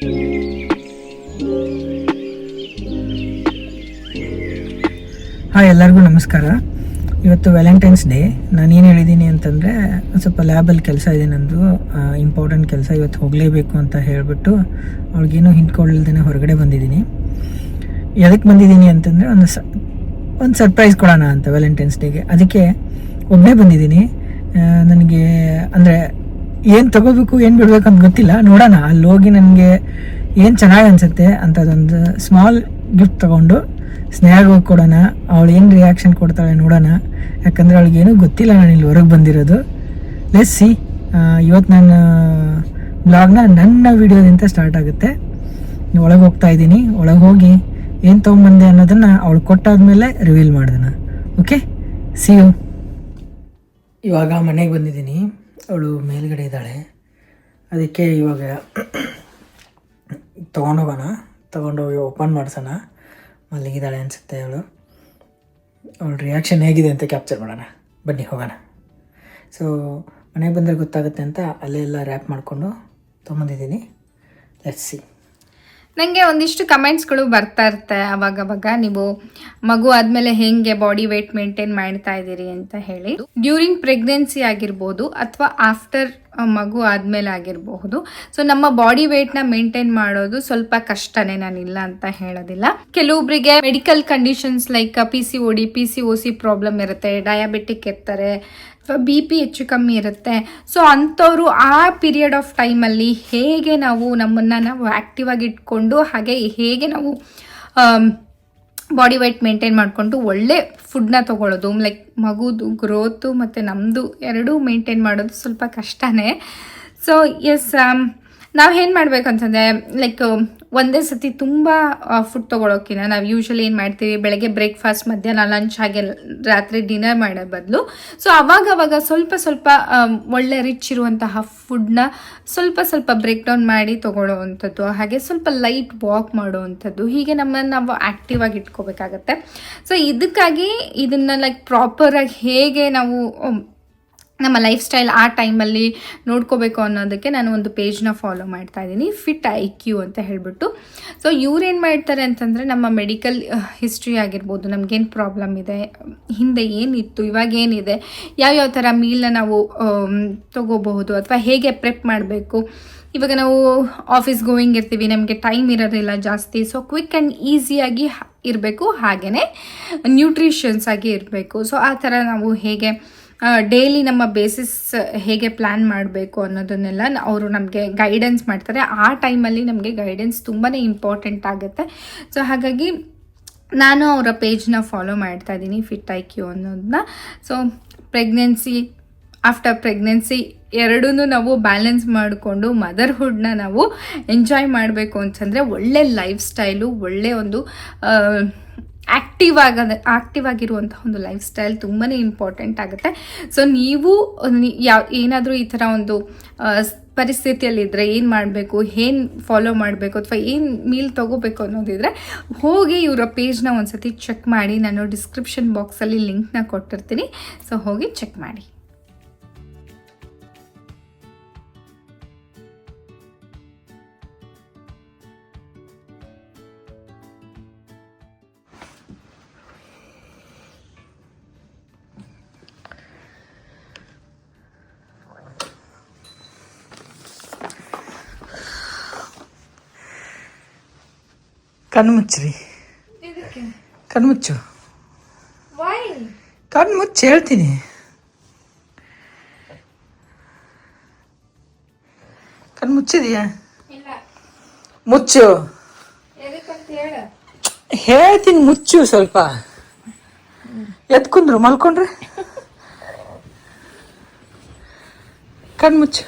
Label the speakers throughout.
Speaker 1: Hi, ಎಲ್ಲರಿಗೂ ನಮಸ್ಕಾರ. ಇವತ್ತು ವ್ಯಾಲೆಂಟೈನ್ಸ್ ಡೇ. ನಾನೇನು ಹೇಳಿದ್ದೀನಿ ಅಂತಂದರೆ, ಸ್ವಲ್ಪ ಲ್ಯಾಬಲ್ಲಿ ಕೆಲಸ ಇದೆ, ನಂದು ಇಂಪಾರ್ಟೆಂಟ್ ಕೆಲಸ, ಇವತ್ತು ಹೋಗಲೇಬೇಕು ಅಂತ ಹೇಳಿಬಿಟ್ಟು ಅವ್ಳಿಗೇನು ಹಿಂದ್ಕೊಳ್ಳ್ದೇ ಹೊರಗಡೆ ಬಂದಿದ್ದೀನಿ. ಎದಕ್ಕೆ ಬಂದಿದ್ದೀನಿ ಅಂತಂದರೆ, ಒಂದು ಸರ್ಪ್ರೈಸ್ ಕೊಡೋಣ ಅಂತ ವ್ಯಾಲೆಂಟೈನ್ಸ್ ಡೇಗೆ. ಅದಕ್ಕೆ ಒಬ್ಬನೇ ಬಂದಿದ್ದೀನಿ. ನನಗೆ ಅಂದರೆ ಏನು ತೊಗೋಬೇಕು ಏನು ಬಿಡಬೇಕು ಅಂತ ಗೊತ್ತಿಲ್ಲ. ನೋಡೋಣ, ಅಲ್ಲಿ ಹೋಗಿ ನನಗೆ ಏನು ಚೆನ್ನಾಗಿ ಅನಿಸುತ್ತೆ ಅಂಥದ್ದೊಂದು ಸ್ಮಾಲ್ ಗಿಫ್ಟ್ ತೊಗೊಂಡು ಸ್ನೇಹಗೆ ಹೋಗಿ ಕೊಡೋಣ. ಅವಳು ಏನು ರಿಯಾಕ್ಷನ್ ಕೊಡ್ತಾಳೆ ನೋಡೋಣ. ಯಾಕಂದರೆ ಅವಳಿಗೇನೂ ಗೊತ್ತಿಲ್ಲ ನಾನು ಇಲ್ಲಿ ಹೊರಗೆ ಬಂದಿರೋದು. Let's see. ಇವತ್ತು ನನ್ನ ಬ್ಲಾಗ್ನ ನನ್ನ ವಿಡಿಯೋದಿಂದ ಸ್ಟಾರ್ಟ್ ಆಗುತ್ತೆ. ಒಳಗೆ ಹೋಗ್ತಾ ಇದ್ದೀನಿ. ಒಳಗೆ ಹೋಗಿ ಏನು ತೊಗೊಂಬಂದೆ ಅನ್ನೋದನ್ನು ಅವಳು ಕೊಟ್ಟಾದ್ಮೇಲೆ ರಿವೀಲ್ ಮಾಡಿದೆನ. Okay, see you. ಇವಾಗ ಮನೆಗೆ ಬಂದಿದ್ದೀನಿ. ಅವಳು ಮೇಲ್ಗಡೆ ಇದ್ದಾಳೆ. ಅದಕ್ಕೆ ಇವಾಗ ತೊಗೊಂಡೋಗೋಣ. ತೊಗೊಂಡೋಗಿ ಓಪನ್ ಮಾಡಿಸೋಣ. ಮಲಗಿದ್ದಾಳೆ ಅನಿಸುತ್ತೆ ಅವಳ ರಿಯಾಕ್ಷನ್ ಹೇಗಿದೆ ಅಂತ ಕ್ಯಾಪ್ಚರ್ ಮಾಡೋಣ. ಬನ್ನಿ ಹೋಗೋಣ. ಸೊ ಮನೆಗೆ ಬಂದರೆ ಗೊತ್ತಾಗುತ್ತೆ ಅಂತ ಅಲ್ಲೇ ಎಲ್ಲ ರ್ಯಾಪ್ ಮಾಡಿಕೊಂಡು ತೊಗೊಂಬಂದಿದ್ದೀನಿ. Let's see.
Speaker 2: ನನಗೆ ಒಂದಿಷ್ಟು ಕಮೆಂಟ್ಸ್ಗಳು ಬರ್ತಾ ಇರುತ್ತೆ ಅವಾಗವಾಗ, ನೀವು ಮಗು ಆದಮೇಲೆ ಹೇಗೆ ಬಾಡಿ ವೆಯ್ಟ್ ಮೇಂಟೈನ್ ಮಾಡ್ತಾ ಇದ್ದೀರಿ ಅಂತ ಹೇಳಿ. ಡ್ಯೂರಿಂಗ್ ಪ್ರೆಗ್ನೆನ್ಸಿ ಆಗಿರ್ಬೋದು ಅಥವಾ ಆಫ್ಟರ್ ಮಗು ಆದಮೇಲೆ ಆಗಿರಬಹುದು. ಸೊ ನಮ್ಮ ಬಾಡಿ ವೆಯ್ಟ್ನ ಮೇಂಟೈನ್ ಮಾಡೋದು ಸ್ವಲ್ಪ ಕಷ್ಟನೇ, ನಾನಿಲ್ಲ ಅಂತ ಹೇಳೋದಿಲ್ಲ. ಕೆಲವೊಬ್ಬರಿಗೆ medical conditions like PCOD PCOC problem ಇರುತ್ತೆ, ಡಯಾಬಿಟಿಕ್ ಇರ್ತಾರೆ, ಅಥವಾ BP ಹೆಚ್ಚು ಕಮ್ಮಿ ಇರುತ್ತೆ. ಸೊ ಅಂಥವ್ರು ಆ ಪೀರಿಯಡ್ ಆಫ್ ಟೈಮಲ್ಲಿ ಹೇಗೆ ನಮ್ಮನ್ನು ನಾವು ಆ್ಯಕ್ಟಿವ್ ಆಗಿ ಇಟ್ಕೊಂಡು, ಹಾಗೆ ಹೇಗೆ ನಾವು ಬಾಡಿ ವೆಯ್ಟ್ ಮೇಂಟೈನ್ ಮಾಡಿಕೊಂಡು ಒಳ್ಳೆ ಫುಡ್ನ ತೊಗೊಳ್ಳೋದು, ಲೈಕ್ ಮಗುದು ಗ್ರೋತು ಮತ್ತು ನಮ್ಮದು ಎರಡೂ ಮೇಂಟೈನ್ ಮಾಡೋದು ಸ್ವಲ್ಪ ಕಷ್ಟನೇ. ಸೊ ಎಸ್, ನಾವು ಏನು ಮಾಡಬೇಕು ಅಂತಂದರೆ, ಲೈಕ್ ಒಂದೇ ಸತಿ ತುಂಬ ಫುಡ್ ತೊಗೊಳೋಕ್ಕಿಂತ ನಾವು ಯೂಶ್ವಲಿ ಏನು ಮಾಡ್ತೀವಿ, ಬೆಳಗ್ಗೆ ಬ್ರೇಕ್ಫಾಸ್ಟ್, ಮಧ್ಯಾಹ್ನ ಲಂಚ್, ಹಾಗೆ ರಾತ್ರಿ ಡಿನ್ನರ್ ಮಾಡೋ ಬದಲು ಸೊ ಅವಾಗವಾಗ ಸ್ವಲ್ಪ ಒಳ್ಳೆ ರಿಚ್ ಇರುವಂತಹ ಫುಡ್ನ ಸ್ವಲ್ಪ ಬ್ರೇಕ್ ಡೌನ್ ಮಾಡಿ ತೊಗೊಳ್ಳೋವಂಥದ್ದು, ಹಾಗೆ ಸ್ವಲ್ಪ ಲೈಟ್ ವಾಕ್ ಮಾಡೋವಂಥದ್ದು, ಹೀಗೆ ನಮ್ಮನ್ನು ನಾವು ಆ್ಯಕ್ಟಿವ್ ಆಗಿ ಇಟ್ಕೋಬೇಕಾಗತ್ತೆ. ಸೊ ಇದಕ್ಕಾಗಿ ಇದನ್ನು ಲೈಕ್ ಪ್ರಾಪರಾಗಿ ಹೇಗೆ ನಾವು ನಮ್ಮ ಲೈಫ್ ಸ್ಟೈಲ್ ಆ ಟೈಮಲ್ಲಿ ನೋಡ್ಕೋಬೇಕು ಅನ್ನೋದಕ್ಕೆ ನಾನು ಒಂದು ಪೇಜ್ನ ಫಾಲೋ ಮಾಡ್ತಾ ಇದ್ದೀನಿ, ಫಿಟ್ IQ ಅಂತ ಹೇಳಿಬಿಟ್ಟು. ಸೊ ಇವ್ರೇನು ಮಾಡ್ತಾರೆ ಅಂತಂದರೆ, ನಮ್ಮ ಮೆಡಿಕಲ್ ಹಿಸ್ಟ್ರಿ ಆಗಿರ್ಬೋದು, ನಮಗೇನು ಪ್ರಾಬ್ಲಮ್ ಇದೆ, ಹಿಂದೆ ಏನಿತ್ತು, ಇವಾಗ ಏನಿದೆ, ಯಾವ್ಯಾವ ಥರ ಮೀಲ್ನ ನಾವು ತೊಗೋಬಹುದು, ಅಥವಾ ಹೇಗೆ ಪ್ರೆಪ್ ಮಾಡಬೇಕು. ಇವಾಗ ನಾವು ಆಫೀಸ್ ಗೋಯಿಂಗ್ ಇರ್ತೀವಿ, ನಮಗೆ ಟೈಮ್ ಇರೋದಿಲ್ಲ ಜಾಸ್ತಿ. ಸೊ ಕ್ವಿಕ್ ಆ್ಯಂಡ್ ಈಸಿಯಾಗಿ ಇರಬೇಕು, ಹಾಗೆಯೇ ನ್ಯೂಟ್ರಿಷನ್ಸ್ ಆಗಿ ಇರಬೇಕು. ಸೊ ಆ ಥರ ನಾವು ಹೇಗೆ ಡೈಲಿ ನಮ್ಮ ಬೇಸಿಸ್ ಹೇಗೆ ಪ್ಲ್ಯಾನ್ ಮಾಡಬೇಕು ಅನ್ನೋದನ್ನೆಲ್ಲ ಅವರು ನಮಗೆ ಗೈಡೆನ್ಸ್ ಮಾಡ್ತಾರೆ. ಆ ಟೈಮಲ್ಲಿ ನಮಗೆ ಗೈಡೆನ್ಸ್ ತುಂಬಾ ಇಂಪಾರ್ಟೆಂಟ್ ಆಗುತ್ತೆ. ಸೊ ಹಾಗಾಗಿ ನಾನು ಅವರ ಪೇಜ್ನ ಫಾಲೋ ಮಾಡ್ತಾ ಇದ್ದೀನಿ, ಫಿಟ್ IQ ಅನ್ನೋದನ್ನ. ಸೊ ಪ್ರೆಗ್ನೆನ್ಸಿ, ಆಫ್ಟರ್ ಪ್ರೆಗ್ನೆನ್ಸಿ ಎರಡೂ ನಾವು ಬ್ಯಾಲೆನ್ಸ್ ಮಾಡಿಕೊಂಡು ಮದರ್ಹುಡ್ನ ನಾವು ಎಂಜಾಯ್ ಮಾಡಬೇಕು ಅಂತಂದರೆ, ಒಳ್ಳೆ ಲೈಫ್ ಸ್ಟೈಲು, ಒಳ್ಳೆ ಒಂದು ಆ್ಯಕ್ಟಿವ್ ಆಗಿರುವಂಥ ಒಂದು ಲೈಫ್ ಸ್ಟೈಲ್ ತುಂಬಾ ಇಂಪಾರ್ಟೆಂಟ್ ಆಗುತ್ತೆ. ಸೊ ನೀವು ಏನಾದರೂ ಈ ಥರ ಒಂದು ಪರಿಸ್ಥಿತಿಯಲ್ಲಿದ್ದರೆ ಏನು ಮಾಡಬೇಕು, ಏನು ಫಾಲೋ ಮಾಡಬೇಕು, ಅಥವಾ ಏನು ಮೀಲ್ ತೊಗೋಬೇಕು ಅನ್ನೋದಿದ್ರೆ ಹೋಗಿ ಇವರ ಪೇಜ್ನ ಒಂದು ಸತಿ ಚೆಕ್ ಮಾಡಿ. ನಾನು ಡಿಸ್ಕ್ರಿಪ್ಷನ್ ಬಾಕ್ಸಲ್ಲಿ ಲಿಂಕ್ನ ಕೊಟ್ಟಿರ್ತೀನಿ. ಸೊ ಹೋಗಿ ಚೆಕ್ ಮಾಡಿ.
Speaker 1: ಕಣ್ಮುಚ್ಚ್ರಿ, ಕಣ್ಮುಚ್ಚು, ಕಣ್ಮುಚ್ಚು ಹೇಳ್ತೀನಿ. ಕಣ್ಮುಚ್ಚಿದೆಯಾ? ಮುಚ್ಚು ಹೇಳ್ತೀನಿ, ಮುಚ್ಚು. ಸ್ವಲ್ಪ ಎತ್ಕೊಂಡ್ರು ಮಲ್ಕೊಂಡ್ರೆ ಕಣ್ಮುಚ್ಚು.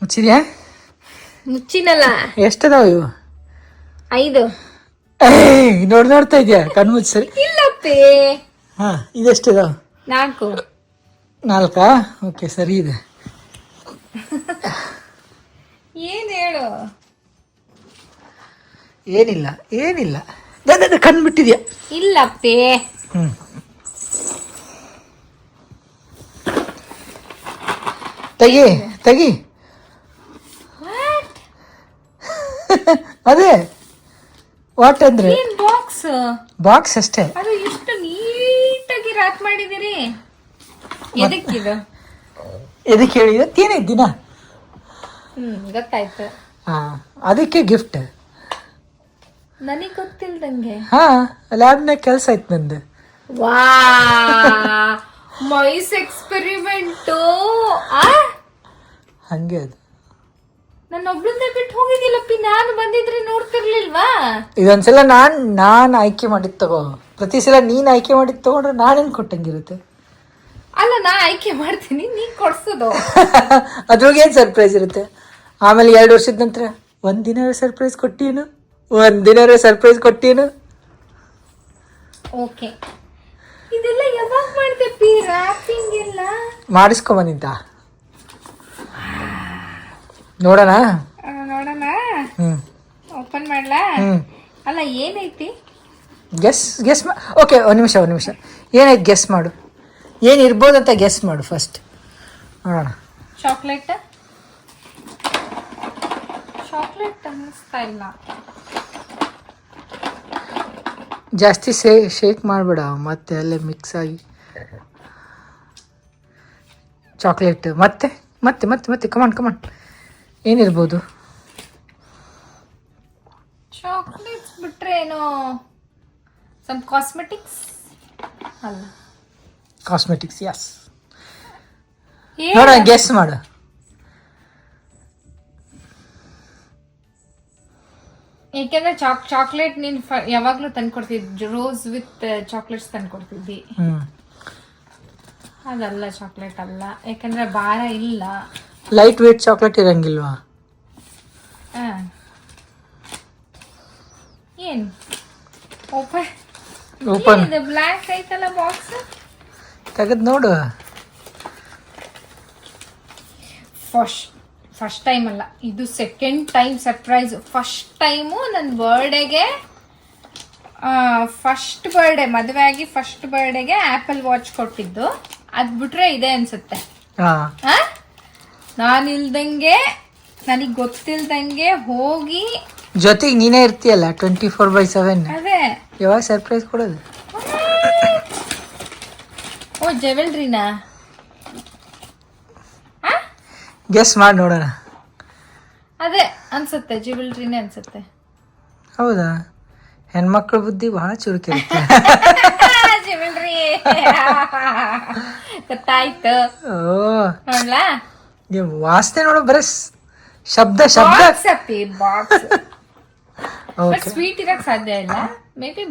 Speaker 1: ಮುಚ್ಚಿದ್ಯಾ?
Speaker 2: ಮುಚ್ಚಿನಲ್ಲ.
Speaker 1: ಎಷ್ಟದಾವ ಇವು?
Speaker 2: 5.
Speaker 1: ನೋಡ್ತಾ ಇದೆಯಾ? ಕಣ್ಮುಚ್ಚು. ಸರಿ.
Speaker 2: ಇಲ್ಲಪ್ಪೇ.
Speaker 1: ಹಾಂ, ಇದೆಷ್ಟಿದಾವ?
Speaker 2: 4.
Speaker 1: ಓಕೆ, ಸರಿ ಇದೆ.
Speaker 2: ಏನು ಹೇಳು?
Speaker 1: ಏನಿಲ್ಲ ಕಣ್ಣು ಬಿಟ್ಟಿದ್ಯಾ?
Speaker 2: ಇಲ್ಲಪ್ಪೇ.
Speaker 1: ತೆಗಿ. ಅದೇ ವಾಟ್ ಅಂದ್ರೆ
Speaker 2: ಏನ್ ಬಾಕ್ಸ್
Speaker 1: ಬಾಕ್ಸ್ ಅಷ್ಟೇ.
Speaker 2: ಅದು ಎಷ್ಟು ನೀಟಾಗಿ ರ್ಯಾಪ್ ಮಾಡಿದಿರಿ. ಎದಕ್ಕಿದು?
Speaker 1: ಎದಕ್ಕೆ ಹೇಳಿ ಇವತ್ತೇನೈತೆ ದಿನ.
Speaker 2: ಗೊತ್ತಾಯ್ತು.
Speaker 1: ಹಾ ಅದಕ್ಕೆ ಗಿಫ್ಟ್.
Speaker 2: ನನಗ್ ಗೊತ್ತಿಲ್ದಂಗೆ.
Speaker 1: ಹಾ ಲ್ಯಾಬ್ನಾಗ ಕೆಲಸ ಆಯ್ತು ನಂದು.
Speaker 2: ವಾ ಮೈಸ್ ಎಕ್ಸ್ಪೆರಿಮೆಂಟು.
Speaker 1: ಹಂಗೆ ಅದು.
Speaker 2: ನನ್ನ ಒಬ್ಳನ್ನೇ ಬಿಟ್ಟು ಹೋಗಿದ್ದಿಲ್ಲಪ್ಪಿ, ನಾನು ಬಂದಿದ್ರೆ ನೋಡ್ತಿರ್ಲಿಲ್ವಾ?
Speaker 1: ಇದೊಂದ್ಸಲ ನಾನು ಆಯ್ಕೆ ಮಾಡಿದ್ ತಗೋ. ಪ್ರತಿ ಸಲ ನೀನ್ ಆಯ್ಕೆ ಮಾಡಿದ್ ತಗೊಂಡ್ರೆ ನಾನೇನ್ ಕೊಟ್ಟಂಗಿರುತ್ತೆ.
Speaker 2: ಅಲ್ಲ, ನಾ ಆಯ್ಕೆ ಮಾಡ್ತೀನಿ, ನೀ ಕೊಡ್ಸೋದು.
Speaker 1: ಅದ್ರೊಳಗೇನು ಸರ್ಪ್ರೈಸ್ ಇರುತ್ತೆ. ಆಮೇಲೆ 2 ವರ್ಷದ ನಂತರ ಒಂದಿನ ಸರ್ಪ್ರೈಸ್ ಕೊಟ್ಟೀನು.
Speaker 2: ಓಕೆ, ಇದೆಲ್ಲ ಯಾವಾಗ ಮಾಡ್ತೇಪಿ? ರ್ಯಾಪಿಂಗ್ ಎಲ್ಲ
Speaker 1: ಮಾಡಿಸ್ಕೊಂಬಂದಿದ್ದ. ನೋಡೋಣ.
Speaker 2: ಓಪನ್ ಮಾಡ್ಲಾ? ಅಲ್ಲ, ಏನೈತಿ?
Speaker 1: ಗೆಸ್ ಓಕೆ, ಒಂದು ನಿಮಿಷ. ಏನೈತಿ ಗೆಸ್ ಮಾಡು. ಏನಿರ್ಬೋದಂತ ಗೆಸ್ ಮಾಡು ಫಸ್ಟ್. ನೋಡೋಣ.
Speaker 2: ಚಾಕ್ಲೇಟ್ ಅನ್ನಿಸ್ತಾ ಇಲ್ಲ.
Speaker 1: ಜಾಸ್ತಿ ಶೇಕ್ ಮಾಡಬೇಡ, ಮತ್ತೆ ಅಲ್ಲೇ ಮಿಕ್ಸ್ ಆಗಿ. ಚಾಕ್ಲೇಟ್ ಮತ್ತೆ ಕಮಾನ್ ಏನಿರ್ಬೋದು?
Speaker 2: ಚಾಕ್ಲೇಟ್ಸ್ ಬಿಟ್ರೆ ಏನೋ ಸಮ್ ಕಾಸ್ಮೆಟಿಕ್ಸ್ ಅಲ್ಲ?
Speaker 1: Cosmetics, yes. ನೋಡೋಣ, ಗೆಸ್ ಮಾಡು.
Speaker 2: ಏಕೆಂದ್ರೆ ಚಾಕ್ಲೇಟ್ ನೀನ್ ಯಾವಾಗ್ಲೂ ತಂದ್ಕೊಡ್ತಿದ್ದಿ, ರೋಸ್ ವಿತ್ ಚಾಕ್ಲೇಟ್ಸ್ ತಂದ್ಕೊಡ್ತಿದ್ದಿ. ಅದಲ್ಲ, ಚಾಕ್ಲೇಟ್ ಅಲ್ಲ, ಯಾಕಂದ್ರೆ ಭಾರ ಇಲ್ಲ.
Speaker 1: ಲೈಟ್ ವೇಟ್ ಚಾಕ್ಲೇಟ್ ಇರಂಗಿಲ್ವಾ?
Speaker 2: ಏನ್ ಓಪನ್ ಬ್ಲ್ಯಾಕ್ ಐತಲ್ಲ ಬಾಕ್ಸ್,
Speaker 1: ತೆಗೆದು ನೋಡು.
Speaker 2: ಫಸ್ಟ್ ಟೈಮ್ ಅಲ್ಲ ಇದು, second time surprise. First time ನನ್ನ ಬರ್ಡೇಗೆ, ಮದುವೆ ಆಗಿ ಫಸ್ಟ್ ಬರ್ಡೇಗೆ ಆಪಲ್ ವಾಚ್ ಕೊಟ್ಟಿದ್ದು. ಅದ್ ಬಿಟ್ರೆ ಇದೆ ಅನ್ಸುತ್ತೆ. ನಾನಿಲ್ದಂಗೆ, ನನಗ್ ಗೊತ್ತಿಲ್ದಂಗೆ ಹೋಗಿ
Speaker 1: ಜೊತೆಗೆ ನೀನೇ ಇರ್ತೀಯಲ್ಲ 24/7.
Speaker 2: ಅದೇ
Speaker 1: ಯಾವಾಗ ಸರ್ಪ್ರೈಸ್ ಕೊಡೋದು?
Speaker 2: ಓ, ಜವೆಲ್ರಿನಾ?
Speaker 1: ಗೆಸ್ ಮಾಡಿ ನೋಡೋಣ.
Speaker 2: ಅದೇ ಅನ್ಸುತ್ತೆ, ಜ್ಯುವೆಲ್ರಿನೇ ಅನ್ಸುತ್ತೆ.
Speaker 1: ಹೌದಾ? ಹೆಣ್ಮಕ್ಳ ಬುದ್ಧಿ ಬಹಳ ಚುರುಕಿರುತ್ತೆ.
Speaker 2: ಜ್ಯುವೆಲ್ರಿ ಗೊತ್ತಾಯ್ತು. ನೋಡ್ಲಾ,
Speaker 1: ವಾಸನೆ ನೋಡು, ಬರೀ ಶಬ್ದ
Speaker 2: ಬಾಕ್ಸ್. ಸ್ವೀಟ್ ಇರಕ್ ಸಾಧ್ಯ ಇಲ್ಲ. ಮೇ ಬಿ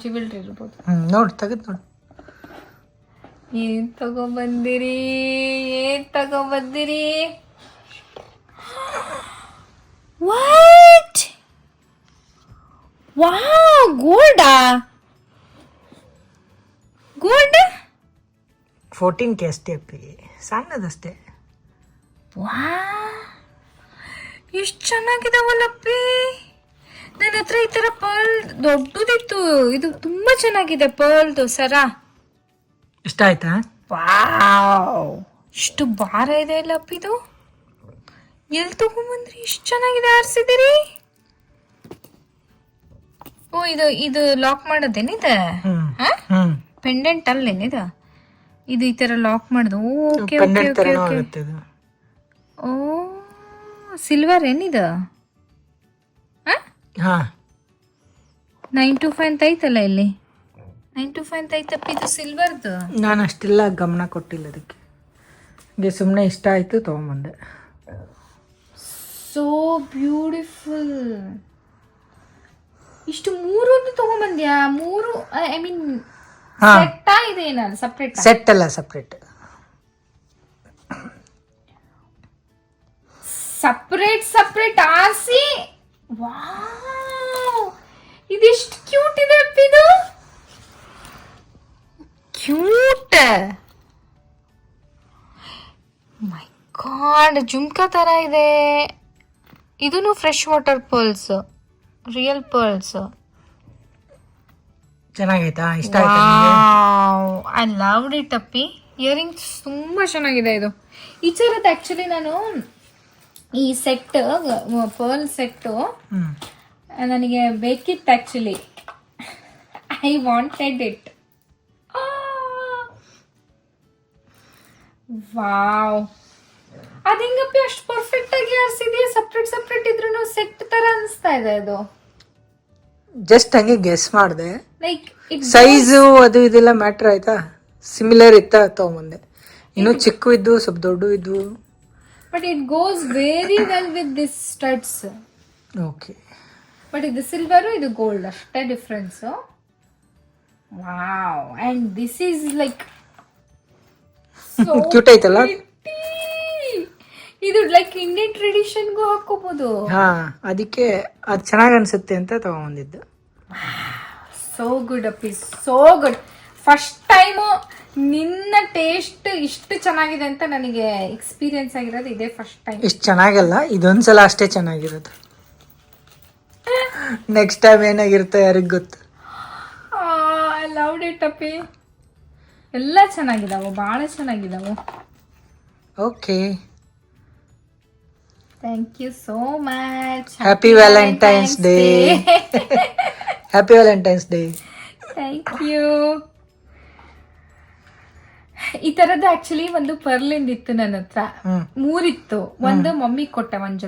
Speaker 2: ಜ್ಯುವೆಲ್ರಿ ಇರ್ಬೋದು.
Speaker 1: ನೋಡು, ತೆಗೆದು ನೋಡು.
Speaker 2: ಏನ್ ತಗೊಂಬಂದಿರಿ? ವಾಟ್? ವಾವ್, ಗೋಲ್ಡ್
Speaker 1: 14K ಅಷ್ಟೇ ಅಪ್ಪಿ, ಸಣ್ಣದಷ್ಟೇ.
Speaker 2: ವಾ, ಎಷ್ಟು ಚೆನ್ನಾಗಿದಾವಲ್ಲಪ್ಪಿ. ನನ್ನ ಹತ್ರ ಈ ತರ ಪರ್ಲ್ ದೊಡ್ಡದಿತ್ತು. ಇದು ತುಂಬಾ ಚೆನ್ನಾಗಿದೆ, ಪರ್ಲ್ದು ಸರ.
Speaker 1: ಇಷ್ಟ ಆಯ್ತಾ?
Speaker 2: ವಾವ್, ಇಷ್ಟು ಭಾರ ಇದೆ ಅಲ್ಲಪ್ಪಿ ಇದು. ಎಲ್ಲಿ ತಗೊಂಬಂದ್ರಿ? ಇಷ್ಟು ಚೆನ್ನಾಗಿದೆ, ಆರಿಸಿದಿರಿ. ಓ, ಇದು ಲಾಕ್ ಮಾಡೋದೇನಿದೆ? ಪೆಂಡೆಂಟ್ ಅಲ್ಲೇನಿದ? ಇದು ಈ ತರ ಲಾಕ್ ಮಾಡುದು. ಓಕೆ, ಓ, ಸಿಲ್ವರ್ ಏನಿದ? 925 ಅಂತ ಐತಲ್ಲ ಇಲ್ಲಿ. 925 ಅಂತ ಐತಪ್ಪ, ಇದು ಸಿಲ್ವರ್ದು.
Speaker 1: ನಾನು ಅಷ್ಟೆಲ್ಲ ಗಮನ ಕೊಟ್ಟಿಲ್ಲ ಅದಕ್ಕೆ. ಸುಮ್ಮನೆ ಇಷ್ಟ ಆಯ್ತು, ತಗೊಂಬಂದೆ.
Speaker 2: So beautiful. ಇಷ್ಟು 3 ತಗೊಂಬಂದ್ಯಾ? 3, ಐ ಮೀನ್ ಸೆಟ್ ಇದೆ ಏನಲ್ಲ, ಸಪ್ರೇಟ್?
Speaker 1: ಸೆಟ್ ಅಲ್ಲ, ಸಪ್ರೇಟ್.
Speaker 2: ಆರಿಸಿ. ವಾವ್, ಇದೆಷ್ಟು ಕ್ಯೂಟ್ ಇದೆ ಅಪ್ಪ ಇದು. ಕ್ಯೂಟ್. ಮೈ ಗಾಡ್, ಜುಮ್ಕಾ ತರ ಇದೆ. ಇದೂನು fresh water pearls, real pearls.
Speaker 1: ಚೆನ್ನಾಗೈತಾ? ಇಷ್ಟ ಆಯ್ತಾ?
Speaker 2: ಐ ಲವ್ಡ್ ಇಟ್ ಅಪ್ಪಿ. ಇಯರಿಂಗ್ಸ್ ತುಂಬಾ ಚೆನ್ನಾಗಿದೆ ಇದು. ಈ ಥರದ್ದು ಆಕ್ಚುಲಿ ನಾನು ಈ ಸೆಟ್ ಪರ್ಲ್ ಸೆಟ್ಟು
Speaker 1: ಹ್ಮ್
Speaker 2: ನನಗೆ ಬೇಕಿತ್ತು actually. I wanted it. Wow, ಅದು ಹೆಂಗಪ್ಪಿ ಅಷ್ಟು ಪರ್ಫೆಕ್ಟ್ ಆಗಿ ಆರಿಸಿದೆಯಾ? ಸಪ್ರೇಟ್ ಸಪ್ರೇಟ್ ಇದ್ರೂ ಸೆಟ್ ತರ ಅನಿಸ್ತಾ ಇದೆ ಅದು.
Speaker 1: ಜಸ್ಟ್ ಹಂಗೆ ಗೆಸ್ ಮಾಡಿದೆ.
Speaker 2: ಲೈಕ್
Speaker 1: ಸೈಜು ಅದು ಇದೆಲ್ಲ ಮ್ಯಾಟ್ರ್ ಆಯ್ತಾ? ಸಿಮಿಲರ್ ಇತ್ತ ತಗೊಂಬಂದೆ. ಇನ್ನೂ ಚಿಕ್ಕ ಇದ್ದು ಸ್ವಲ್ಪ ದೊಡ್ಡ ಇದ್ವು.
Speaker 2: But it goes very well with this studs.
Speaker 1: Okay,
Speaker 2: but ಇದು ಸಿಲ್ವರು, ಇದು ಗೋಲ್ಡ್, ಅಷ್ಟೇ difference. Wow, and this is like
Speaker 1: cute ಐತಲ್ಲ?
Speaker 2: ಇದು ಲೈಕ್ ಇಂಡಿಯನ್ ಟ್ರೆಡಿಷನ್ಗೂ ಹಾಕೋಬಹುದು.
Speaker 1: ಹಾ, ಅದಕ್ಕೆ ಅದು ಚೆನ್ನಾಗಿ ಅನ್ಸುತ್ತೆ ಅಂತ ತಗೊಂಬಂದಿದ್ದು.
Speaker 2: ಸೋ ಗುಡ್ ಅಪ್ಪಿ, ಸೋ ಗುಡ್. ಫಸ್ಟ್ ಟೈಮು ನಿನ್ನ ಟೇಸ್ಟ್ ಇಷ್ಟು ಚೆನ್ನಾಗಿದೆ ಅಂತ ನನಗೆ ಎಕ್ಸ್ಪೀರಿಯನ್ಸ್ ಆಗಿರೋದು ಇದೇ ಫಸ್ಟ್ ಟೈಮ್.
Speaker 1: ಇಷ್ಟು ಚೆನ್ನಾಗಲ್ಲ, ಇದೊಂದ್ಸಲ ಅಷ್ಟೇ ಚೆನ್ನಾಗಿರೋದು. ನೆಕ್ಸ್ಟ್ ಟೈಮ್ ಏನಾಗಿರುತ್ತೆ ಯಾರಿಗ್ ಗೊತ್ತು.
Speaker 2: ಐ ಲವ್ ಇಟ್ ಅಪ್ಪಿ. ಎಲ್ಲ ಚೆನ್ನಾಗಿದಾವು, ಭಾಳ ಚೆನ್ನಾಗಿದಾವು.
Speaker 1: Okay,
Speaker 2: thank you so much.
Speaker 1: Happy Valentine's day. Happy Valentine's day.
Speaker 2: Thank you. ಈ ತರದ್ದು ಆಕ್ಚುಲಿ ಒಂದು ಪರ್ಲಿಂದ ಇತ್ತು ನನ್ನ ಹತ್ರ. ಮೂರಿತ್ತು. ಒಂದು ಮಮ್ಮಿ ಕೊಟ್ಟೆ, ಒಂದ್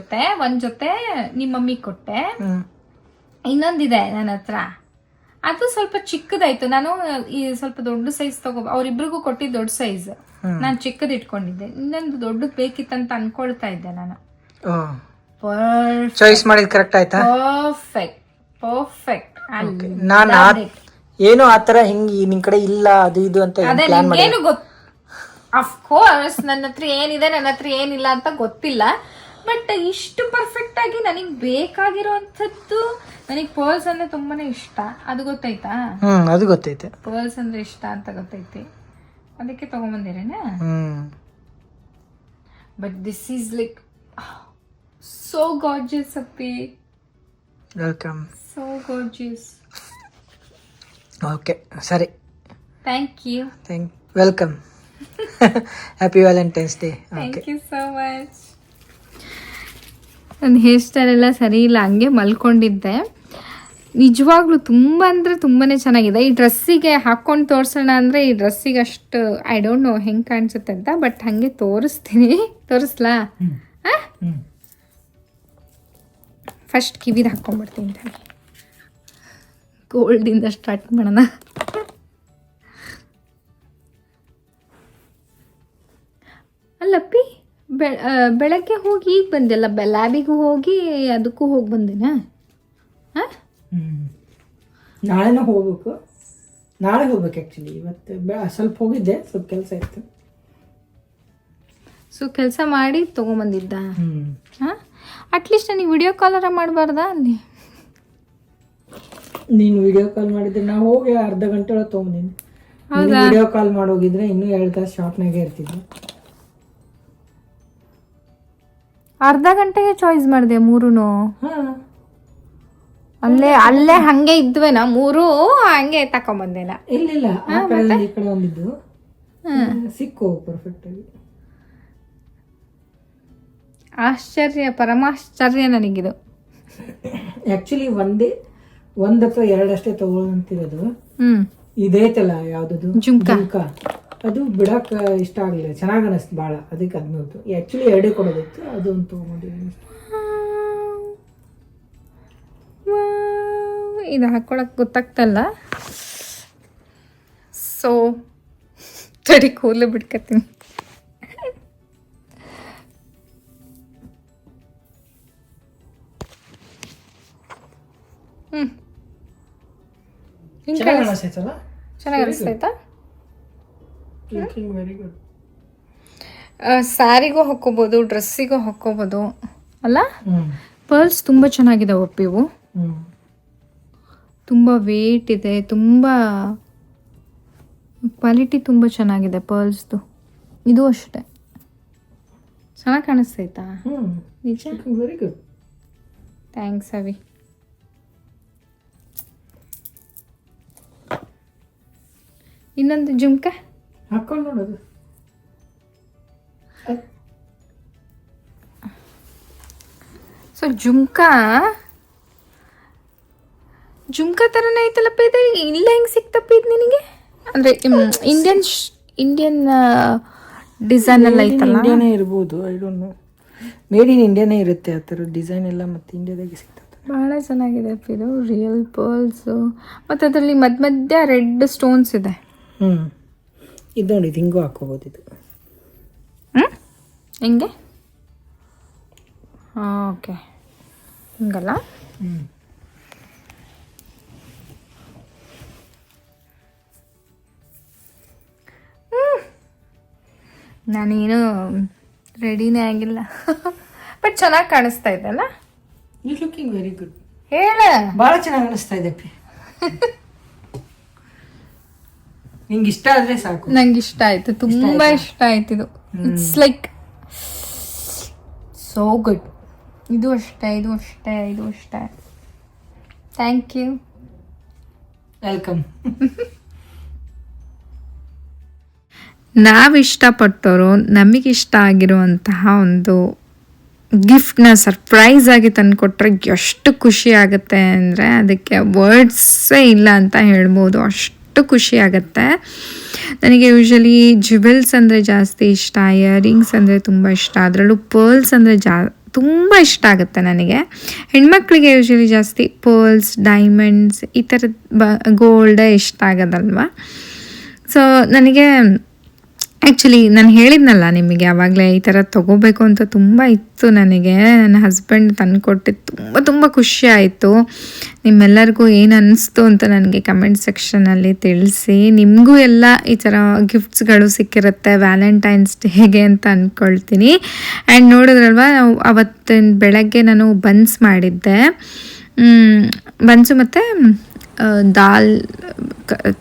Speaker 2: ಜೊತೆ ನಿಮ್ ಮಮ್ಮಿ ಕೊಟ್ಟೆ, ಇನ್ನೊಂದಿದೆ ನನ್ನ ಹತ್ರ. ಅದು ಸ್ವಲ್ಪ ಚಿಕ್ಕದಾಯ್ತು. ನಾನು ಈ ಸ್ವಲ್ಪ ದೊಡ್ಡ ಸೈಜ್ ಅವ್ರಿಬ್ರಿಗೂ ಕೊಟ್ಟಿದ್ದು ದೊಡ್ಡ ಸೈಜ್, ನಾನು ಚಿಕ್ಕದ್ ಇಟ್ಕೊಂಡಿದ್ದೆ. ಇನ್ನೊಂದು ದೊಡ್ಡದ್ ಬೇಕಿತ್ತಂತ ಅನ್ಕೊಳ್ತಾ ಇದ್ದೆ ನಾನು.
Speaker 1: ಚಾಯ್ಸ್ ಮಾಡಿದ್ ಕರೆಕ್ಟ್ ಆಯ್ತಾ?
Speaker 2: Perfect perfect.
Speaker 1: ನಾನು ಏನು ಆತರ ಹಿಂಗ್ ನಿನ್ ಕಡೆ ಇಲ್ಲ ಅದು ಇದು ಅಂತ ಪ್ಲಾನ್ ಮಾಡಿ.
Speaker 2: ಏನು ಗೊತ್ತ, ಅಫ್ಕೋರ್ಸ್ ನನ್ನ ಹತ್ರ ಏನಿದೆ ನನ್ನ ಹತ್ರ ಏನಿಲ್ಲ ಅಂತ ಗೊತ್ತಿಲ್ಲ. ಬಟ್ ಇಷ್ಟು ಪರ್ಫೆಕ್ಟ್ ಆಗಿ ನನಗೆ ಬೇಕಾಗಿರೋಂಥದ್ದು. ನನಗೆ ಪರ್ಲ್ಸ್ ಅಂದ್ರೆ ತುಂಬಾನೇ ಇಷ್ಟ, ಅದು ಗೊತ್ತಾಯ್ತಾ?
Speaker 1: ಅದು ಗೊತ್ತೈತೆ,
Speaker 2: ಪರ್ಲ್ಸ್ ಅಂದ್ರೆ ಇಷ್ಟ ಅಂತ ಗೊತ್ತೈತಿ, ಅದಕ್ಕೆ ತಗೊಂಬಂದಿರೇನಾ. But this is like so gorgeous ಅಪ್ಪಿ.
Speaker 1: ವೆಲ್ಕಮ್.
Speaker 2: So gorgeous.
Speaker 1: ಓಕೆ, ಸರಿ.
Speaker 2: Thank you.
Speaker 1: Welcome. Happy Valentine's day.
Speaker 2: Thank you so much. ನನ್ನ ಹೇರ್ ಸ್ಟೈಲ್ ಎಲ್ಲ ಸರಿ ಇಲ್ಲ, ಹಂಗೆ ಮಲ್ಕೊಂಡಿದ್ದೆ. ನಿಜವಾಗ್ಲೂ ತುಂಬ ಅಂದರೆ ತುಂಬಾ ಚೆನ್ನಾಗಿದೆ. ಈ ಡ್ರೆಸ್ಸಿಗೆ ಹಾಕ್ಕೊಂಡು ತೋರಿಸೋಣ ಅಂದರೆ ಈ ಡ್ರೆಸ್ಸಿಗೆ ಅಷ್ಟು ಐ ಡೋಂಟ್ ನೋ ಹೆಂಗೆ ಕಾಣಿಸುತ್ತೆ ಅಂತ, ಬಟ್ ಹಾಗೆ ತೋರಿಸ್ತೀನಿ. ತೋರಿಸ್ಲಾ? ಫಸ್ಟ್ ಕಿವಿದು ಹಾಕ್ಕೊಂಡ್ಬಿಡ್ತೀನಿ. ಗೋಲ್ಡಿಂದ ಸ್ಟಾರ್ಟ್ ಮಾಡೋಣ. ಅಲ್ಲಪ್ಪಿ, ಬೆಳಗ್ಗೆ ಹೋಗಿ ಈಗ ಬಂದೆಲ್ಲ, ಲ್ಯಾಬಿಗೂ ಹೋಗಿ ಅದಕ್ಕೂ ಹೋಗಿ ಬಂದೇನಾ?
Speaker 1: ನಾಳೆನೂ ಹೋಗ್ಬೇಕು. ನಾಳೆ ಹೋಗ್ಬೇಕು ಆ್ಯಕ್ಚುಲಿ. ಇವತ್ತು ಸ್ವಲ್ಪ ಹೋಗಿದ್ದೆ, ಸ್ವಲ್ಪ ಕೆಲಸ ಇತ್ತು.
Speaker 2: ಸೊ ಕೆಲಸ ಮಾಡಿ ತೊಗೊಂಬಂದಿದ್ದ. ಹಾಂ, ಅಟ್ಲೀಸ್ಟ್ ನನಗೆ ವಿಡಿಯೋ ಕಾಲರ ಮಾಡಬಾರ್ದಾ ಅಲ್ಲಿ?
Speaker 1: ನೀನು ವಿಡಿಯೋ ಕಾಲ್ ಮಾಡಿದ್ರೆ ನಾವು ಹೋಗಿ ಅರ್ಧ ಗಂಟೆ ಒಳಗೆ ತೊಗೊಂಡಿನಿ. ವಿಡಿಯೋ ಕಾಲ್ ಮಾಡೋಗಿದ್ರೆ ಇನ್ನೂ 2 ತಾಸು ಶಾಪ್ನಾಗೆ ಇರ್ತಿದ್ದೆ.
Speaker 2: ಅರ್ಧ ಗಂಟೆಗೆ ಚಾಯ್ಸ್ ಮಾಡಿದೆ ಮೂರೂ. ಅಲ್ಲೇ ಹಂಗೆ ಇದ್ವೇನಾ ಮೂರು? ಹಂಗೆ ತಕೊಂಬಂದೇನ?
Speaker 1: ಇಲ್ಲ, ಆ ಕಡೆ ಈ ಕಡೆ ಒಂದಿದ್ದು ಸಿಕ್ಕು ಪರ್ಫೆಕ್ಟ್ ಆಗಿ.
Speaker 2: ಆಶ್ಚರ್ಯ, ಪರಮಾಶ್ಚರ್ಯ ನನಗಿದು.
Speaker 1: ಆಕ್ಚುಲಿ ಒಂದ್ ಅಥವಾ 2 ಅಷ್ಟೇ ತಗೊಳ್ಳಂತಿರೋದು. ಇದೈತಲ್ಲ ಯಾವ್ದದು ಜುಮ್ಕಾ, ಅದು ಬಿಡಕ್ ಇಷ್ಟ ಆಗ್ಲಿಲ್ಲ, ಚೆನ್ನಾಗ್ ಅನಿಸ್ತು ಭಾಳ. ಅದಕ್ಕೆ ಅದನ್ನೋದು ಆಕ್ಚುಲಿ 2 ಕೊಡೋದಿತ್ತು, ಅದು ಒಂದು ತಗೊಂಡಿದ್ದೀನಿ.
Speaker 2: ಇದು ಹಾಕೊಳಕ್ ಗೊತ್ತಾಗ್ತಲ್ಲ. ಸೊ ತಡಿ, ಕೂದಲು ಬಿಡ್ಕತ್ತೀನಿ. ಚೆನ್ನಾಗಿ ಅನಿಸ್ತೈತಾ? ಸ್ಯಾರಿಗೂ ಹಾಕೋಬಹುದು, ಡ್ರೆಸ್ಸಿಗೂ ಹಾಕೋಬಹುದು ಅಲ್ಲ? ಪರ್ಲ್ಸ್ ತುಂಬ ಚೆನ್ನಾಗಿದಾವಪ್ಪ ಇವು. ತುಂಬ ವೇಟ್ ಇದೆ, ತುಂಬ ಕ್ವಾಲಿಟಿ ತುಂಬ ಚೆನ್ನಾಗಿದೆ ಪರ್ಲ್ಸ್ದು. ಇದು ಅಷ್ಟೇ ಚೆನ್ನಾಗಿ ಕಾಣಿಸ್ತೈತಾ? ನಿಜ?
Speaker 1: ವೆರಿ ಗುಡ್,
Speaker 2: ಥ್ಯಾಂಕ್ಸ್ ಅವಿ. ಇನ್ನೊಂದು ಜುಮ್ಕ
Speaker 1: ಹಾಕೊಂಡು ನೋಡೋದು.
Speaker 2: ಸೊ ಜುಮ್ಕಾ ಥರನೇ ಐತಲ್ಲಪ್ಪ ಇದು, ಇಲ್ಲ ಹೆಂಗೆ ಸಿಕ್ತಪ್ಪ ಇದು ನಿನಗೆ? ಅಂದರೆ ಇಂಡಿಯನ್ ಡಿಸೈನ್ ಎಲ್ಲ ಐತಲ್ಲ.
Speaker 1: ಇಂಡಿಯಾನೇ ಇರ್ಬೋದು, I don't know, made in ಇಂಡಿಯಾನೇ ಇರುತ್ತೆ ಆ ಥರ ಡಿಸೈನ್ ಎಲ್ಲ, ಮತ್ತು ಇಂಡಿಯಾದಾಗೆ ಸಿಗ್ತದೆ.
Speaker 2: ಭಾಳ ಚೆನ್ನಾಗಿದೆ ಅಪ್ಪ ಇದು, ರಿಯಲ್ ಪರ್ಲ್ಸು, ಮತ್ತು ಅದರಲ್ಲಿ ಮಧ್ಯ ರೆಡ್ ಸ್ಟೋನ್ಸ್ ಇದೆ.
Speaker 1: ಇದು ನೋಡಿ, ಇದು ಹಿಂಗೂ ಹಾಕೋಬೋದು ಇದು.
Speaker 2: ಹಿಂಗೆ ಓಕೆ, ಹಿಂಗಲ್ಲ. ನಾನೇನು ರೆಡಿನೇ ಆಗಿಲ್ಲ, ಬಟ್ ಚೆನ್ನಾಗಿ ಕಾಣಿಸ್ತಾ ಇದೆಲ್ಲ.
Speaker 1: It's looking very good.
Speaker 2: ಹೇಳ,
Speaker 1: ಭಾಳ ಚೆನ್ನಾಗಿ ಕಾಣಿಸ್ತಾ ಇದೆ ಅಪ್ಪಿ. ನಿಂಗೆ ಇಷ್ಟ ಆದರೆ ಸಾಕು.
Speaker 2: ನಂಗೆ ಇಷ್ಟ ಆಯ್ತು, ತುಂಬ ಇಷ್ಟ ಆಯ್ತು ಇದು. It's like so good. ಇದು ಅಷ್ಟೇ, ಇದು ಅಷ್ಟೇ, ಇದು ಅಷ್ಟೇ. Thank you,
Speaker 1: welcome.
Speaker 2: ನಾವು ಇಷ್ಟಪಟ್ಟವರು ನಮಗಿಷ್ಟ ಆಗಿರುವಂತಹ ಒಂದು ಗಿಫ್ಟ್ನ ಸರ್ಪ್ರೈಸ್ ಆಗಿ ತಂದುಕೊಟ್ರೆ ಎಷ್ಟು ಖುಷಿ ಆಗುತ್ತೆ ಅಂದರೆ ಅದಕ್ಕೆ ವರ್ಡ್ಸೇ ಇಲ್ಲ ಅಂತ ಹೇಳ್ಬೋದು, ಅಷ್ಟು ಖುಷಿ ಆಗುತ್ತೆ. ನನಗೆ ಯೂಶ್ವಲಿ ಜ್ಯುವೆಲ್ಸ್ ಅಂದರೆ ಜಾಸ್ತಿ ಇಷ್ಟ, ಇಯರಿಂಗ್ಸ್ ಅಂದರೆ ತುಂಬ ಇಷ್ಟ, ಅದರಲ್ಲೂ ಪರ್ಲ್ಸ್ ಅಂದರೆ ತುಂಬ ಇಷ್ಟ ಆಗುತ್ತೆ ನನಗೆ. ಹೆಣ್ಮಕ್ಳಿಗೆ ಯೂಶ್ವಲಿ ಜಾಸ್ತಿ ಪರ್ಲ್ಸ್, ಡೈಮಂಡ್ಸ್ ಈ ಥರದ ಗೋಲ್ಡೇ ಇಷ್ಟ ಆಗೋದಲ್ವ. ಸೊ ನನಗೆ ಆ್ಯಕ್ಚುಲಿ ನಾನು ಹೇಳಿದ್ನಲ್ಲ ನಿಮಗೆ ಆವಾಗಲೇ, ಈ ಥರ ತೊಗೋಬೇಕು ಅಂತ ತುಂಬ ಇತ್ತು ನನಗೆ. ನನ್ನ ಹಸ್ಬೆಂಡ್ ತಂದುಕೊಟ್ಟಿದ್ದು ತುಂಬ ಖುಷಿ ಆಯಿತು. ನಿಮ್ಮೆಲ್ಲರಿಗೂ ಏನು ಅನ್ನಿಸ್ತು ಅಂತ ನನಗೆ ಕಮೆಂಟ್ ಸೆಕ್ಷನಲ್ಲಿ ತಿಳಿಸಿ. ನಿಮಗೂ ಎಲ್ಲ ಈ ಥರ ಗಿಫ್ಟ್ಸ್ಗಳು ಸಿಕ್ಕಿರುತ್ತೆ ವ್ಯಾಲೆಂಟೈನ್ಸ್ ಡೇಗೆ ಅಂತ ಅಂದ್ಕೊಳ್ತೀನಿ. ಆ್ಯಂಡ್ ನೋಡಿದ್ರಲ್ವ, ಅವತ್ತಿನ ಬೆಳಗ್ಗೆ ನಾನು ಬನ್ಸ್ ಮಾಡಿದ್ದೆ, ಬನ್ಸು ಮತ್ತು ದಾಲ್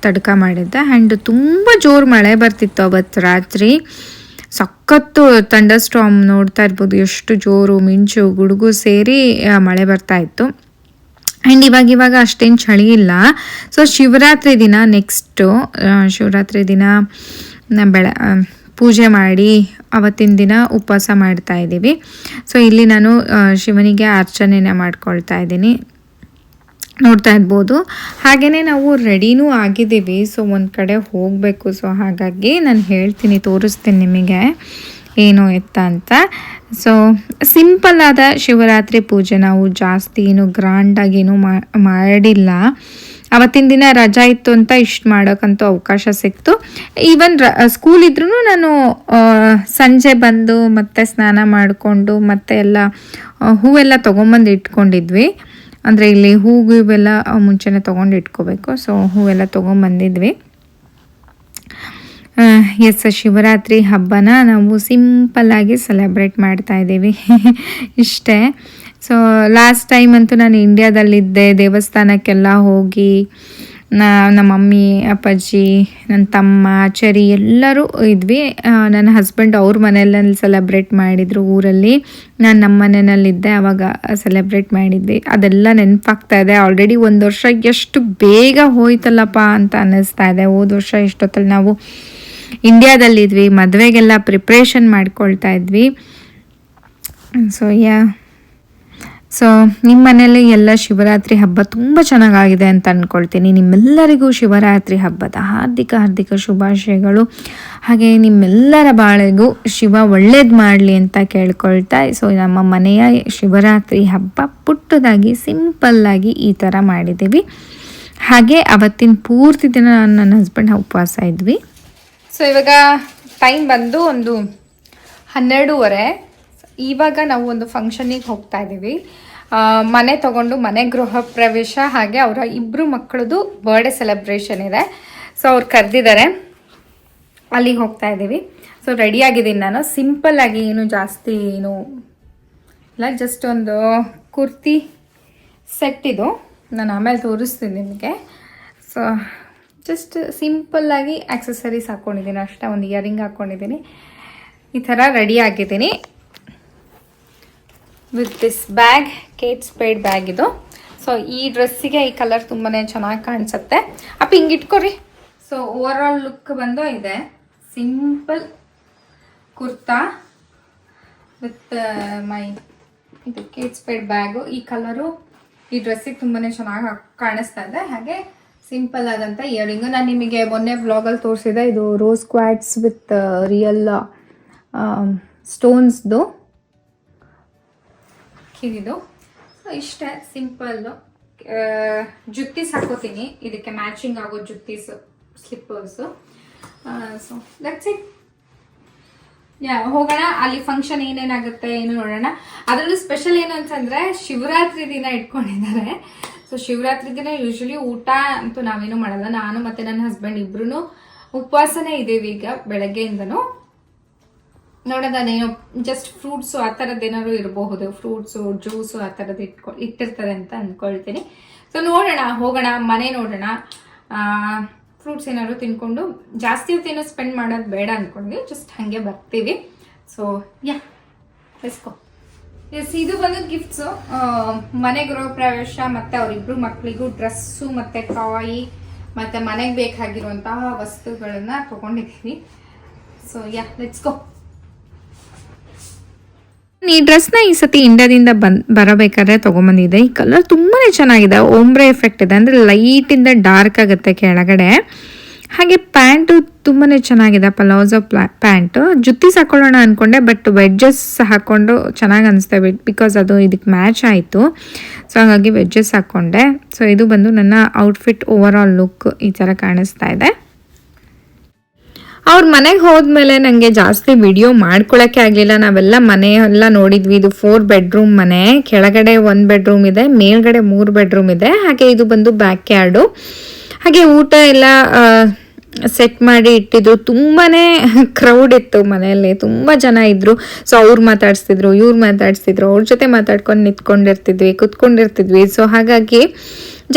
Speaker 2: ತಡ್ಕ ಮಾಡಿದ್ದೆ. ಆ್ಯಂಡ್ ತುಂಬ ಜೋರು ಮಳೆ ಬರ್ತಿತ್ತು ಅವತ್ತು ರಾತ್ರಿ, ಸಖತ್ತು ಥಂಡರ್ ಸ್ಟಾರ್ಮ್, ನೋಡ್ತಾ ಇರ್ಬೋದು ಎಷ್ಟು ಜೋರು ಮಿಂಚು ಗುಡುಗು ಸೇರಿ ಮಳೆ ಬರ್ತಾ ಇತ್ತು. ಆ್ಯಂಡ್ ಇವಾಗ ಅಷ್ಟೇನು ಚಳಿ ಇಲ್ಲ. ಸೊ ಶಿವರಾತ್ರಿ ದಿನ, ನೆಕ್ಸ್ಟು ಶಿವರಾತ್ರಿ ದಿನ ಪೂಜೆ ಮಾಡಿ ಅವತ್ತಿನ ದಿನ ಉಪವಾಸ ಮಾಡ್ತಾ ಇದ್ದೀವಿ. ಸೊ ಇಲ್ಲಿ ನಾನು ಶಿವನಿಗೆ ಅರ್ಚನೆನ ಮಾಡ್ಕೊಳ್ತಾ ಇದ್ದೀನಿ, ನೋಡ್ತಾ ಇರ್ಬೋದು. ಹಾಗೆಯೇ ನಾವು ರೆಡಿನೂ ಆಗಿದ್ದೀವಿ. ಸೊ ಒಂದು ಕಡೆ ಹೋಗಬೇಕು. ಸೊ ಹಾಗಾಗಿ ನಾನು ಹೇಳ್ತೀನಿ, ತೋರಿಸ್ತೀನಿ ನಿಮಗೆ ಏನು ಎತ್ತ ಅಂತ. ಸೊ ಸಿಂಪಲ್ಲಾದ ಶಿವರಾತ್ರಿ ಪೂಜೆ, ನಾವು ಜಾಸ್ತಿ ಏನು ಗ್ರ್ಯಾಂಡಾಗೇನು ಮಾಡಿಲ್ಲ. ಅವತ್ತಿನ ದಿನ ರಜಾ ಇತ್ತು ಅಂತ ಇಷ್ಟು ಮಾಡೋಕ್ಕಂತೂ ಅವಕಾಶ ಸಿಕ್ತು. ಈವನ್ ಸ್ಕೂಲ್ ಇದ್ರೂ ನಾನು ಸಂಜೆ ಬಂದು ಮತ್ತೆ ಸ್ನಾನ ಮಾಡಿಕೊಂಡು ಮತ್ತೆ ಎಲ್ಲ ಹೂವೆಲ್ಲ ತೊಗೊಂಬಂದು ಇಟ್ಕೊಂಡಿದ್ವಿ. ಅಂದರೆ ಇಲ್ಲಿ ಹೂವು ಇವೆಲ್ಲ ಮುಂಚೆನೇ ತೊಗೊಂಡು ಇಟ್ಕೋಬೇಕು. ಸೊ ಹೂವೆಲ್ಲ ತೊಗೊಂಬಂದಿದ್ವಿ. ಎಸ್, ಶಿವರಾತ್ರಿ ಹಬ್ಬನ ನಾವು ಸಿಂಪಲ್ಲಾಗಿ ಸೆಲೆಬ್ರೇಟ್ ಮಾಡ್ತಾಯಿದ್ದೀವಿ ಇಷ್ಟೇ. ಸೊ ಲಾಸ್ಟ್ ಟೈಮ್ ಅಂತೂ ನಾನು ಇಂಡಿಯಾದಲ್ಲಿದ್ದೆ, ದೇವಸ್ಥಾನಕ್ಕೆಲ್ಲ ಹೋಗಿ ನಮ್ಮ ಮಮ್ಮಿ, ಅಪ್ಪಾಜಿ, ನನ್ನ ತಮ್ಮ, ಚರಿ ಎಲ್ಲರೂ ಇದ್ವಿ. ನನ್ನ ಹಸ್ಬೆಂಡ್ ಅವ್ರ ಮನೆಯಲ್ಲಿ ಸೆಲೆಬ್ರೇಟ್ ಮಾಡಿದರು ಊರಲ್ಲಿ, ನಾನು ನಮ್ಮ ಮನೆಯಲ್ಲಿದ್ದೆ, ಆವಾಗ ಸೆಲೆಬ್ರೇಟ್ ಮಾಡಿದ್ವಿ. ಅದೆಲ್ಲ ನೆನಪಾಗ್ತಾ ಇದೆ. ಆಲ್ರೆಡಿ ಒಂದು ವರ್ಷ ಎಷ್ಟು ಬೇಗ ಹೋಯ್ತಲ್ಲಪ್ಪ ಅಂತ ಅನ್ನಿಸ್ತಾ ಇದೆ. ಹೋದ ವರ್ಷ ಇಷ್ಟೊತ್ತಲ್ಲಿ ನಾವು ಇಂಡಿಯಾದಲ್ಲಿದ್ವಿ, ಮದುವೆಗೆಲ್ಲ ಪ್ರಿಪ್ರೇಷನ್ ಮಾಡ್ಕೊಳ್ತಾ ಇದ್ವಿ. ಸೊ ನಿಮ್ಮ ಮನೇಲಿ ಎಲ್ಲ ಶಿವರಾತ್ರಿ ಹಬ್ಬ ತುಂಬ ಚೆನ್ನಾಗಾಗಿದೆ ಅಂತ ಅಂದ್ಕೊಳ್ತೀನಿ. ನಿಮ್ಮೆಲ್ಲರಿಗೂ ಶಿವರಾತ್ರಿ ಹಬ್ಬದ ಹಾರ್ದಿಕ ಶುಭಾಶಯಗಳು. ಹಾಗೆ ನಿಮ್ಮೆಲ್ಲರ ಬಾಳೆಗೂ ಶಿವ ಒಳ್ಳೇದು ಮಾಡಲಿ ಅಂತ ಕೇಳ್ಕೊಳ್ತಾ, ಸೊ ನಮ್ಮ ಮನೆಯ ಶಿವರಾತ್ರಿ ಹಬ್ಬ ಪುಟ್ಟದಾಗಿ ಸಿಂಪಲ್ಲಾಗಿ ಈ ಥರ ಮಾಡಿದ್ದೀವಿ. ಹಾಗೆ ಅವತ್ತಿನ ಪೂರ್ತಿ ದಿನ ನನ್ನ ಹಸ್ಬೆಂಡ್ ಉಪವಾಸ ಇದ್ವಿ. ಸೊ ಇವಾಗ ಟೈಮ್ ಬಂದು ಒಂದು 12:30. ಇವಾಗ ನಾವು ಒಂದು ಫಂಕ್ಷನಿಗೆ ಹೋಗ್ತಾ ಇದ್ದೀವಿ. ಮನೆ ತಗೊಂಡು ಮನೆ ಗೃಹ ಪ್ರವೇಶ, ಹಾಗೆ ಅವರ ಇಬ್ಬರು ಮಕ್ಕಳದು ಬರ್ಡೇ ಸೆಲೆಬ್ರೇಷನ್ ಇದೆ. ಸೊ ಅವ್ರು ಕರೆದಿದ್ದಾರೆ, ಅಲ್ಲಿಗೆ ಹೋಗ್ತಾ ಇದ್ದೀವಿ. ಸೊ ರೆಡಿ ಆಗಿದ್ದೀನಿ ನಾನು, ಸಿಂಪಲ್ಲಾಗಿ, ಏನು ಜಾಸ್ತಿ ಏನು ಇಲ್ಲ, ಜಸ್ಟ್ ಒಂದು ಕುರ್ತಿ ಸೆಟ್ ಇದು, ನಾನು ಆಮೇಲೆ ತೋರಿಸ್ತೀನಿ ನಿಮಗೆ. ಸೊ ಜಸ್ಟ್ ಸಿಂಪಲ್ಲಾಗಿ ಆಕ್ಸೆಸರೀಸ್ ಹಾಕ್ಕೊಂಡಿದ್ದೀನಿ ಅಷ್ಟೇ, ಒಂದು ಇಯರಿಂಗ್ ಹಾಕ್ಕೊಂಡಿದ್ದೀನಿ. ಈ ಥರ ರೆಡಿ ಆಗಿದ್ದೀನಿ with this bag, Kate speed bag ಇದು. ಸೊ ಈ ಡ್ರೆಸ್ಸಿಗೆ ಈ ಕಲರ್ ತುಂಬಾ ಚೆನ್ನಾಗಿ ಕಾಣಿಸುತ್ತೆ. ಅಪ್ಪ ಹಿಂಗೆ ಇಟ್ಕೊರಿ. ಸೊ ಓವರ್ ಆಲ್ ಲುಕ್ ಬಂದು ಇದೆ, ಸಿಂಪಲ್ ಕುರ್ತಾ ವಿತ್ ಮೈ ಇದು ಕೇಟ್ ಸ್ಪೇಡ್ ಬ್ಯಾಗು. ಈ ಕಲರು ಈ ಡ್ರೆಸ್ಸಿಗೆ ತುಂಬಾ ಚೆನ್ನಾಗಿ ಕಾಣಿಸ್ತಾ ಇದೆ. ಹಾಗೆ ಸಿಂಪಲ್ ಆದಂಥ ಇಯರಿಂಗು. ನಾನು ನಿಮಗೆ ಮೊನ್ನೆ ವ್ಲಾಗಲ್ಲಿ ತೋರಿಸಿದೆ. ಇದು ರೋಸ್ ಕ್ವಾಟ್ಸ್ ವಿತ್ ರಿಯಲ್ ಸ್ಟೋನ್ಸ್ದು ಕಿವಿದು. ಸೊ ಇಷ್ಟೇ ಸಿಂಪಲ್ಲು. ಜುತ್ತೀಸ್ ಹಾಕೋತೀನಿ, ಇದಕ್ಕೆ ಮ್ಯಾಚಿಂಗ್ ಆಗೋ juttis, slippers. So that's it. ಹೋಗೋಣ ಅಲ್ಲಿ ಫಂಕ್ಷನ್ ಏನೇನಾಗುತ್ತೆ ಏನು ನೋಡೋಣ. ಅದರಲ್ಲೂ ಸ್ಪೆಷಲ್ ಏನು ಅಂತಂದ್ರೆ ಶಿವರಾತ್ರಿ ದಿನ ಇಟ್ಕೊಂಡಿದ್ದಾರೆ. ಸೊ ಶಿವರಾತ್ರಿ ದಿನ ಯೂಶಲಿ ಊಟ ಅಂತೂ ನಾವೇನು ಮಾಡಲ್ಲ. ನಾನು ಮತ್ತೆ ನನ್ನ ಹಸ್ಬೆಂಡ್ ಇಬ್ರು ಉಪವಾಸನೇ ಇದ್ದೀವಿ ಈಗ ಬೆಳಗ್ಗೆಯಿಂದನೂ. ನೋಡೋದೇನೋ ಜಸ್ಟ್ ಫ್ರೂಟ್ಸು ಆ ಥರದ್ದೇನಾದ್ರು ಇರಬಹುದು, ಫ್ರೂಟ್ಸು ಜ್ಯೂಸು ಆ ಥರದ್ದು ಇಟ್ಟಿರ್ತಾರೆ ಅಂತ ಅಂದ್ಕೊಳ್ತೀನಿ. ಸೊ ನೋಡೋಣ, ಹೋಗೋಣ, ಮನೆ ನೋಡೋಣ, ಫ್ರೂಟ್ಸ್ ಏನಾದ್ರು ತಿನ್ಕೊಂಡು ಜಾಸ್ತಿ ಹೊತ್ತೇನೋ ಸ್ಪೆಂಡ್ ಮಾಡೋದು ಬೇಡ ಅಂದ್ಕೊಂಡ್ವಿ, ಜಸ್ಟ್ ಹಾಗೆ ಬರ್ತೀವಿ. So let's go. ಎಸ್, ಇದು ಬಂದು ಗಿಫ್ಟ್ಸು. ಮನೆ ಗೃಹ ಪ್ರವೇಶ ಮತ್ತು ಅವರಿಬ್ರು ಮಕ್ಕಳಿಗೂ ಡ್ರೆಸ್ಸು ಮತ್ತು ಟಾಯಿ ಮತ್ತು ಮನೆಗೆ ಬೇಕಾಗಿರುವಂತಹ ವಸ್ತುಗಳನ್ನ ತಗೊಂಡಿದ್ದೀವಿ. So let's go. ಈ ಡ್ರೆಸ್ನ ಈ ಸತಿ ಇಂಡಿಯಾದಿಂದ ಬರಬೇಕಾದ್ರೆ ತಗೊಂಬಂದಿದೆ. ಈ ಕಲರ್ ತುಂಬಾ ಚೆನ್ನಾಗಿದೆ, ಓಂಬ್ರೆ ಎಫೆಕ್ಟ್ ಇದೆ, ಅಂದರೆ ಲೈಟಿಂದ ಡಾರ್ಕ್ ಆಗುತ್ತೆ ಕೆಳಗಡೆ. ಹಾಗೆ ಪ್ಯಾಂಟು ತುಂಬಾ ಚೆನ್ನಾಗಿದೆ, ಪಲಾಜೋ ಪ್ಯಾಂಟು. ಜುತ್ತೀಸ್ ಹಾಕೊಳ್ಳೋಣ ಅಂದ್ಕೊಂಡೆ, ಬಟ್ ವೆಡ್ಜಸ್ ಹಾಕ್ಕೊಂಡು ಚೆನ್ನಾಗಿ ಅನಿಸ್ತಾ ಬಿಕಾಸ್ ಅದು ಇದಕ್ಕೆ ಮ್ಯಾಚ್ ಆಯಿತು. ಸೊ ಹಾಗಾಗಿ ವೆಡ್ಜಸ್ ಹಾಕ್ಕೊಂಡೆ. ಸೊ ಇದು ಬಂದು ನನ್ನ ಔಟ್ಫಿಟ್ ಓವರ್ ಆಲ್ ಲುಕ್ ಈ ಥರ ಕಾಣಿಸ್ತಾ ಇದೆ. ಅವ್ರ ಮನೆಗೆ ಹೋದ್ಮೇಲೆ ನನಗೆ ಜಾಸ್ತಿ ವಿಡಿಯೋ ಮಾಡ್ಕೊಳಕ್ಕೆ ಆಗಲಿಲ್ಲ. ನಾವೆಲ್ಲ ಮನೆ ಎಲ್ಲ ನೋಡಿದ್ವಿ. ಇದು 4 ಬೆಡ್ರೂಮ್ ಮನೆ, ಕೆಳಗಡೆ 1 ಬೆಡ್ರೂಮ್ ಇದೆ, ಮೇಲ್ಗಡೆ 3 ಬೆಡ್ರೂಮ್ ಇದೆ. ಹಾಗೆ ಇದು ಬಂದು ಬ್ಯಾಕ್ ಯಾರ್ಡು. ಹಾಗೆ ಊಟ ಎಲ್ಲ ಸೆಟ್ ಮಾಡಿ ಇಟ್ಟಿದ್ರು. ತುಂಬಾ ಕ್ರೌಡ್ ಇತ್ತು ಮನೆಯಲ್ಲಿ, ತುಂಬ ಜನ ಇದ್ದರು. ಸೊ ಅವ್ರು ಮಾತಾಡಿಸ್ತಿದ್ರು, ಇವ್ರು ಮಾತಾಡಿಸ್ತಿದ್ರು, ಅವ್ರ ಜೊತೆ ಮಾತಾಡ್ಕೊಂಡು ನಿಂತ್ಕೊಂಡಿರ್ತಿದ್ವಿ, ಕುತ್ಕೊಂಡಿರ್ತಿದ್ವಿ. ಸೊ ಹಾಗಾಗಿ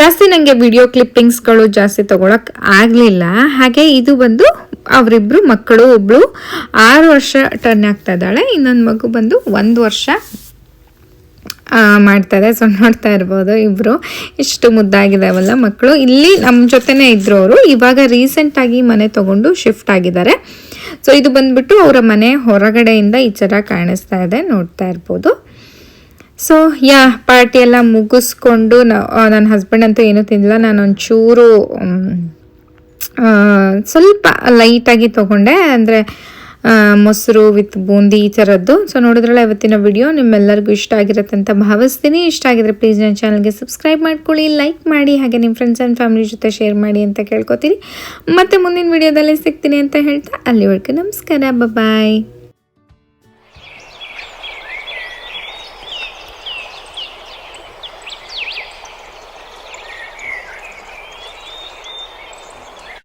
Speaker 2: ಜಾಸ್ತಿ ನನಗೆ ವಿಡಿಯೋ ಕ್ಲಿಪ್ಪಿಂಗ್ಸ್ಗಳು ಜಾಸ್ತಿ ತೊಗೊಳಕ್ಕೆ ಆಗಲಿಲ್ಲ. ಹಾಗೆ ಇದು ಬಂದು ಅವರಿಬ್ಬರು ಮಕ್ಕಳು, ಒಬ್ಬಳು 6 ವರ್ಷ ಟರ್ನ್ ಆಗ್ತಾ ಇದ್ದಾಳೆ, ಇನ್ನೊಂದು ಮಗು ಬಂದು 1 ವರ್ಷ ಮಾಡ್ತಾರೆ. ಸೊ ನೋಡ್ತಾ ಇರ್ಬೋದು ಇಬ್ಬರು ಎಷ್ಟು ಮುದ್ದಾಗಿದ್ದಾವಲ್ಲ ಮಕ್ಕಳು. ಇಲ್ಲಿ ನಮ್ಮ ಜೊತೆನೇ ಇದ್ರು ಅವರು. ಇವಾಗ ರೀಸೆಂಟಾಗಿ ಮನೆ ತೊಗೊಂಡು ಶಿಫ್ಟ್ ಆಗಿದ್ದಾರೆ. ಸೊ ಇದು ಬಂದ್ಬಿಟ್ಟು ಅವರ ಮನೆ ಹೊರಗಡೆಯಿಂದ ಈ ಥರ ಕಾಣಿಸ್ತಾ ಇದೆ, ನೋಡ್ತಾ ಇರ್ಬೋದು. ಸೊ ಪಾರ್ಟಿ ಎಲ್ಲ ಮುಗಿಸ್ಕೊಂಡು ನನ್ನ ಹಸ್ಬೆಂಡ್ ಅಂತೂ ಏನೂ ತಿನ್ನಲ್ಲ. ನಾನು ಒಂಚೂರು ಸ್ವಲ್ಪ ಲೈಟಾಗಿ ತೊಗೊಂಡೆ, ಅಂದರೆ ಮೊಸರು ವಿತ್ ಬೂಂದಿ ಈ ಥರದ್ದು. ಸೊ ನೋಡಿದ್ರಲ್ಲ ಇವತ್ತಿನ ವಿಡಿಯೋ ನಿಮ್ಮೆಲ್ಲರಿಗೂ ಇಷ್ಟ ಆಗಿರುತ್ತೆ ಅಂತ ಭಾವಿಸ್ತೀನಿ. ಇಷ್ಟ ಆಗಿದ್ರೆ ಪ್ಲೀಸ್ ನನ್ನ ಚಾನಲ್ಗೆ ಸಬ್ಸ್ಕ್ರೈಬ್ ಮಾಡ್ಕೊಳ್ಳಿ, ಲೈಕ್ ಮಾಡಿ, ಹಾಗೆ ನಿಮ್ಮ ಫ್ರೆಂಡ್ಸ್ ಆ್ಯಂಡ್ ಫ್ಯಾಮಿಲಿ ಜೊತೆ ಶೇರ್ ಮಾಡಿ ಅಂತ ಕೇಳ್ಕೊತೀನಿ. ಮತ್ತು ಮುಂದಿನ ವಿಡಿಯೋದಲ್ಲಿ ಸಿಗ್ತೀನಿ ಅಂತ ಹೇಳ್ತಾ ಅಲ್ಲಿವರೆಗೂ ನಮಸ್ಕಾರ, ಬಾಯ್.